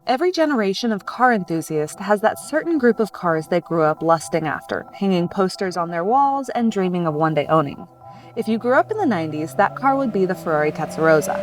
Every generation of car enthusiast has that certain group of cars they grew up lusting after, hanging posters on their walls and dreaming of one day owning. If you grew up in the 90s, that car would be the Ferrari Testarossa.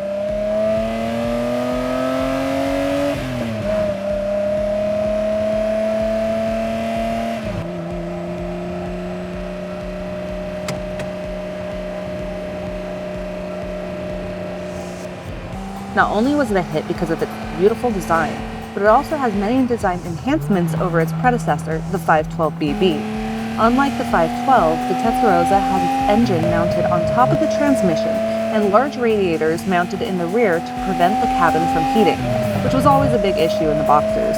Not only was it a hit because of its beautiful design, but it also has many design enhancements over its predecessor, the 512BB. Unlike the 512, the Testarossa has its engine mounted on top of the transmission and large radiators mounted in the rear to prevent the cabin from heating, which was always a big issue in the Boxers.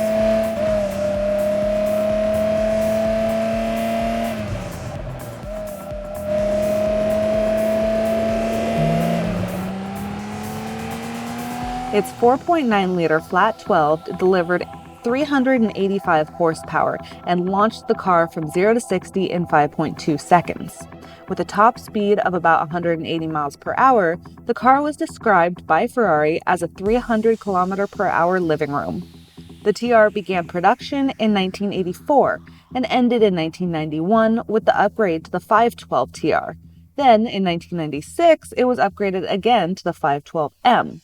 Its 4.9-liter flat 12 delivered 385 horsepower and launched the car from 0 to 60 in 5.2 seconds. With a top speed of about 180 miles per hour, the car was described by Ferrari as a 300 km per hour living room. The TR began production in 1984 and ended in 1991 with the upgrade to the 512 TR. Then, in 1996, it was upgraded again to the 512 M.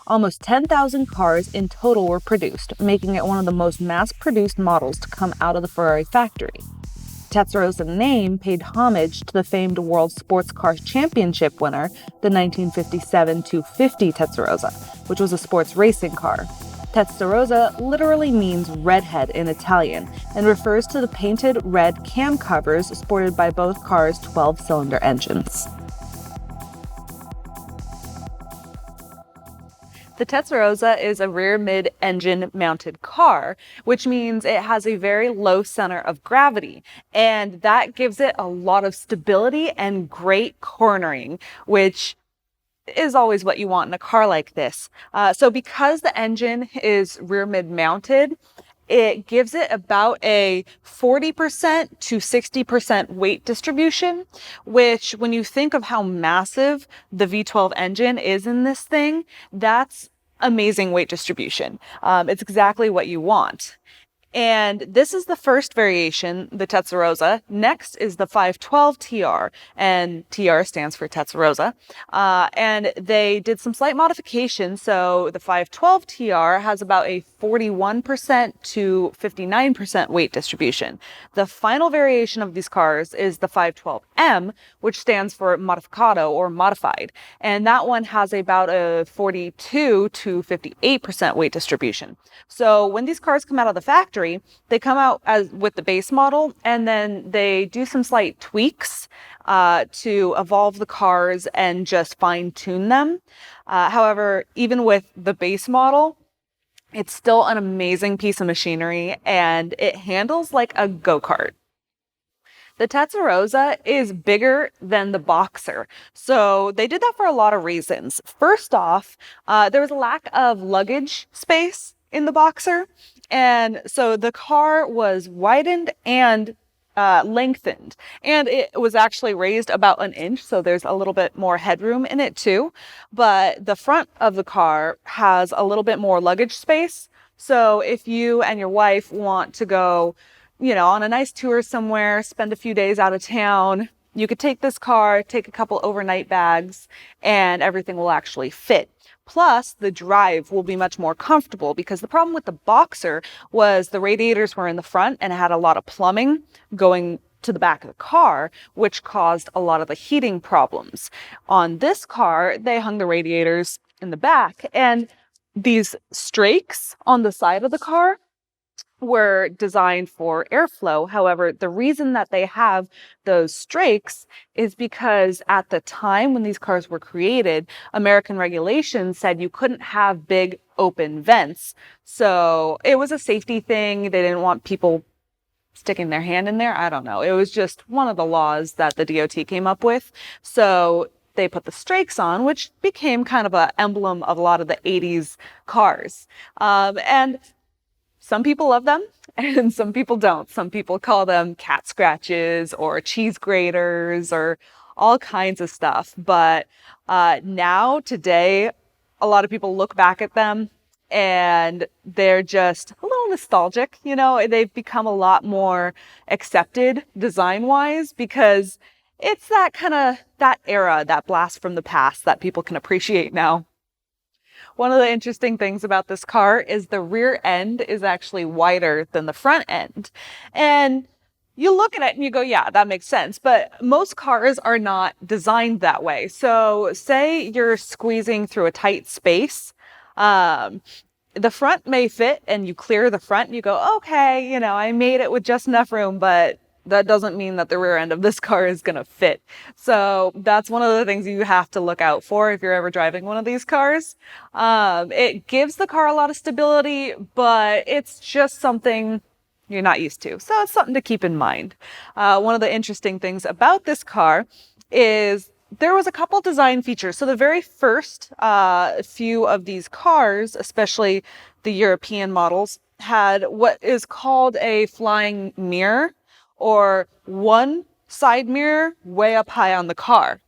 Almost 10,000 cars in total were produced, making it one of the most mass-produced models to come out of the Ferrari factory. Testarossa name paid homage to the famed World Sports Car Championship winner, the 1957 250 Testarossa, which was a sports racing car. Testarossa literally means redhead in Italian and refers to the painted red cam covers sported by both cars' 12-cylinder engines. The Testarossa is a rear mid-engine mounted car, which means it has a very low center of gravity, and that gives it a lot of stability and great cornering, which is always what you want in a car like this. So because the engine is rear mid-mounted, it gives it about a 40% to 60% weight distribution, which when you think of how massive the V12 engine is in this thing, that's amazing weight distribution. It's exactly what you want. And this is the first variation, the Testarossa. Next is the 512 TR, and TR stands for Testarossa. And they did some slight modifications. So the 512 TR has about a 41% to 59% weight distribution. The final variation of these cars is the 512 M, which stands for modificata or modified. And that one has about a 42 to 58% weight distribution. So when these cars come out of the factory, they come out with the base model, and then they do some slight tweaks to evolve the cars and just fine-tune them. However, even with the base model, it's still an amazing piece of machinery, and it handles like a go-kart. The Testarossa is bigger than the Boxer. So they did that for a lot of reasons. First off, there was a lack of luggage space in the Boxer. And so the car was widened and lengthened, and it was actually raised about an inch, so there's a little bit more headroom in it too. But the front of the car has a little bit more luggage space. So if you and your wife want to go, on a nice tour somewhere, spend a few days out of town, you could take this car, take a couple overnight bags, and everything will actually fit. Plus, the drive will be much more comfortable, because the problem with the Boxer was the radiators were in the front and it had a lot of plumbing going to the back of the car, which caused a lot of the heating problems. On this car, they hung the radiators in the back, and these strakes on the side of the car were designed for airflow. However, the reason that they have those strakes is because at the time when these cars were created, American regulations said you couldn't have big open vents. So it was a safety thing. They didn't want people sticking their hand in there. I don't know. It was just one of the laws that the DOT came up with. So they put the strakes on, which became kind of an emblem of a lot of the 80s cars. And some people love them and some people don't. Some people call them cat scratches or cheese graters or all kinds of stuff. But today, a lot of people look back at them and they're just a little nostalgic. You know, they've become a lot more accepted design-wise because it's that era, that blast from the past that people can appreciate now. One of the interesting things about this car is the rear end is actually wider than the front end. And you look at it and you go, yeah, that makes sense. But most cars are not designed that way. So say you're squeezing through a tight space. The front may fit and you clear the front and you go, okay, I made it with just enough room, but that doesn't mean that the rear end of this car is going to fit. So that's one of the things you have to look out for if you're ever driving one of these cars. It gives the car a lot of stability, but it's just something you're not used to. So it's something to keep in mind. One of the interesting things about this car is there was a couple design features. So the very first few of these cars, especially the European models, had what is called a flying mirror, or one side mirror way up high on the car.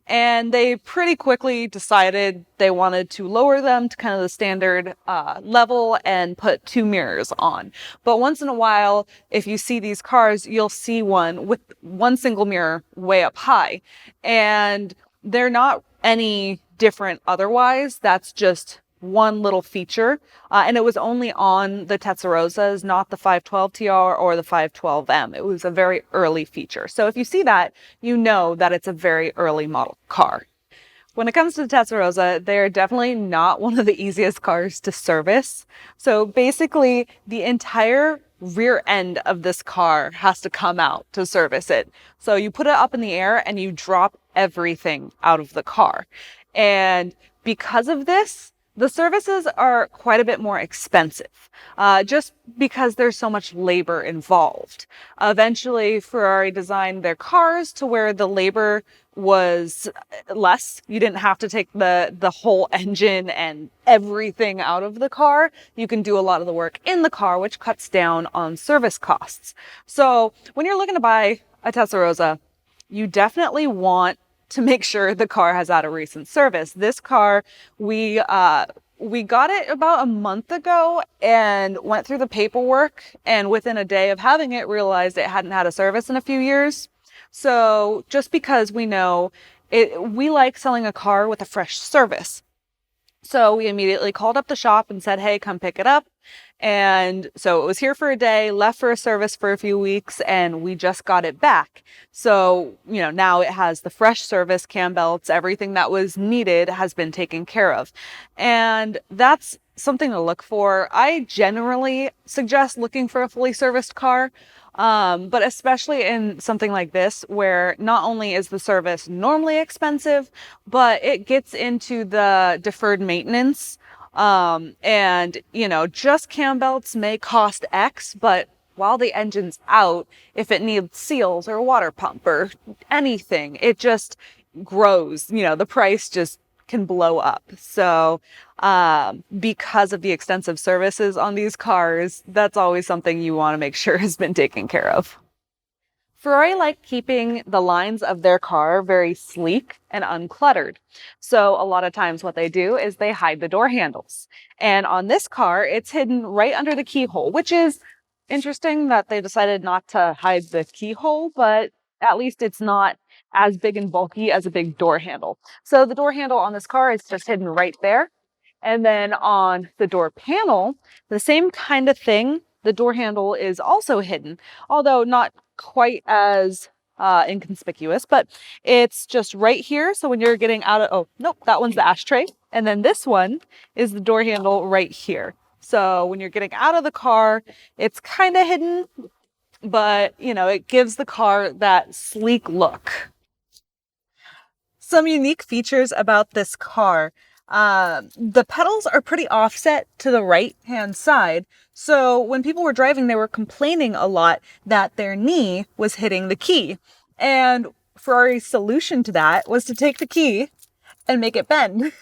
And they pretty quickly decided they wanted to lower them to kind of the standard level and put two mirrors on. But once in a while, if you see these cars, you'll see one with one single mirror way up high. And they're not any different otherwise. That's just one little feature. And it was only on the Testarossas, not the 512 TR or the 512 M. It was a very early feature. So if you see that, you know that it's a very early model car. When it comes to the Testarossa, they're definitely not one of the easiest cars to service. So basically, the entire rear end of this car has to come out to service it. So you put it up in the air and you drop everything out of the car. And because of this, the services are quite a bit more expensive, just because there's so much labor involved. Eventually, Ferrari designed their cars to where the labor was less. You didn't have to take the whole engine and everything out of the car. You can do a lot of the work in the car, which cuts down on service costs. So when you're looking to buy a Testarossa, you definitely want to make sure the car has had a recent service. This car, we got it about a month ago and went through the paperwork, and within a day of having it, realized it hadn't had a service in a few years. So just because we know it, we like selling a car with a fresh service. So we immediately called up the shop and said, hey, come pick it up. And so it was here for a day, left for a service for a few weeks, and we just got it back. So, now it has the fresh service, cam belts, everything that was needed has been taken care of. And that's something to look for. I generally suggest looking for a fully serviced car. But especially in something like this, where not only is the service normally expensive, but it gets into the deferred maintenance. And just cam belts may cost X, but while the engine's out, if it needs seals or a water pump or anything, it just grows. The price just can blow up. So because of the extensive services on these cars, that's always something you want to make sure has been taken care of. Ferrari like keeping the lines of their car very sleek and uncluttered. So a lot of times what they do is they hide the door handles. And on this car, it's hidden right under the keyhole, which is interesting that they decided not to hide the keyhole, but at least it's not as big and bulky as a big door handle. So the door handle on this car is just hidden right there. And then on the door panel, the same kind of thing. The door handle is also hidden, although not quite as inconspicuous, but it's just right here. So when you're getting out of, oh, nope, that one's the ashtray. And then this one is the door handle right here. So when you're getting out of the car, it's kind of hidden, but it gives the car that sleek look. Some unique features about this car. The pedals are pretty offset to the right-hand side. So when people were driving, they were complaining a lot that their knee was hitting the key. And Ferrari's solution to that was to take the key and make it bend.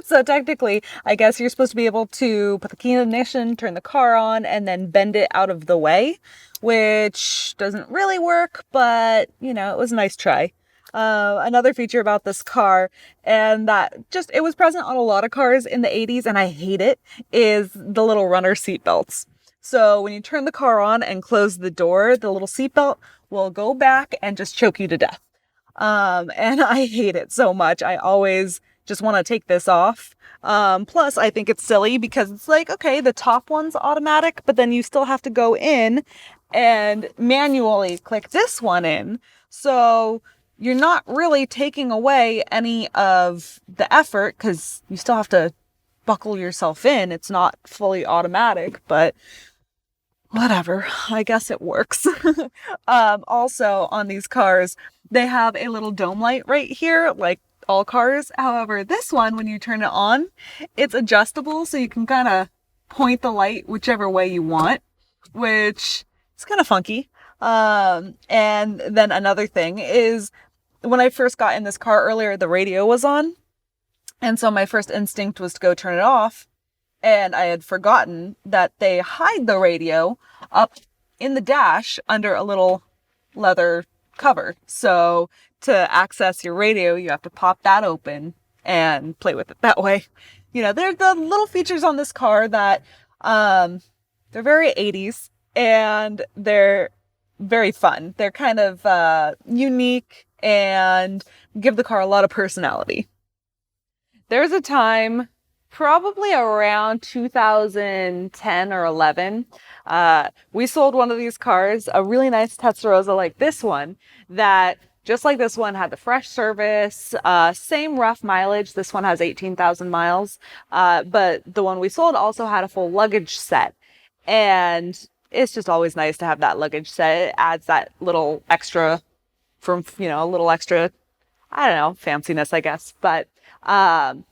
So technically, I guess you're supposed to be able to put the key in the ignition, turn the car on, and then bend it out of the way, which doesn't really work, but, it was a nice try. Another feature about this car, and that just, it was present on a lot of cars in the 80s, and I hate it, is the little runner seat belts. So when you turn the car on and close the door, the little seatbelt will go back and just choke you to death. And I hate it so much. I always just want to take this off. Plus, I think it's silly because it's like, okay, the top one's automatic, but then you still have to go in and manually click this one in. So you're not really taking away any of the effort because you still have to buckle yourself in. It's not fully automatic, but whatever, I guess it works. Also on these cars, they have a little dome light right here, like all cars. However, this one, when you turn it on, it's adjustable, so you can kind of point the light whichever way you want, which is kind of funky. And then another thing is, when I first got in this car earlier, the radio was on. And so my first instinct was to go turn it off. And I had forgotten that they hide the radio up in the dash under a little leather cover. So to access your radio, you have to pop that open and play with it that way. You know, they're the little features on this car that, they're very 80s and they're very fun. They're kind of, unique and give the car a lot of personality. There's a time, probably around 2010 or 11, we sold one of these cars, a really nice Testarossa like this one, that just like this one had the fresh service, same rough mileage. This one has 18,000 miles, but the one we sold also had a full luggage set. And it's just always nice to have that luggage set. It adds that little extra a little extra, I don't know, fanciness, I guess. But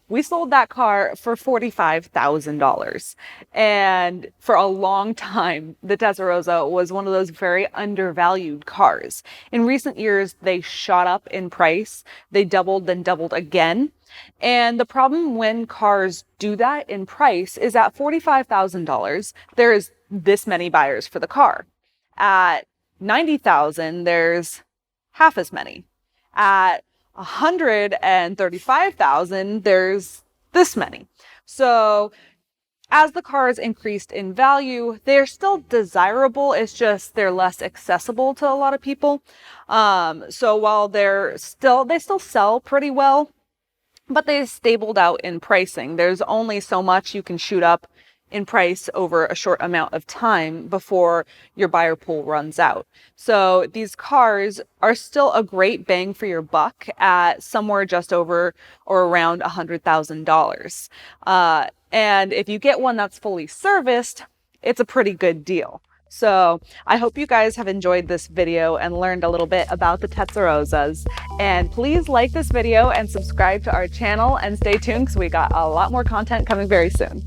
we sold that car for $45,000. And for a long time, the Testarossa was one of those very undervalued cars. In recent years, they shot up in price. They doubled, then doubled again. And the problem when cars do that in price is at $45,000, there's this many buyers for the car. At $90,000, there's half as many. At $135,000, there's this many. So as the cars increased in value, they're still desirable. It's just they're less accessible to a lot of people. So while they still sell pretty well, but they stabled out in pricing. There's only so much you can shoot up in price over a short amount of time before your buyer pool runs out. So these cars are still a great bang for your buck at somewhere just over or around $100,000. And if you get one that's fully serviced, it's a pretty good deal. So I hope you guys have enjoyed this video and learned a little bit about the Testarossas. And please like this video and subscribe to our channel and stay tuned because we got a lot more content coming very soon.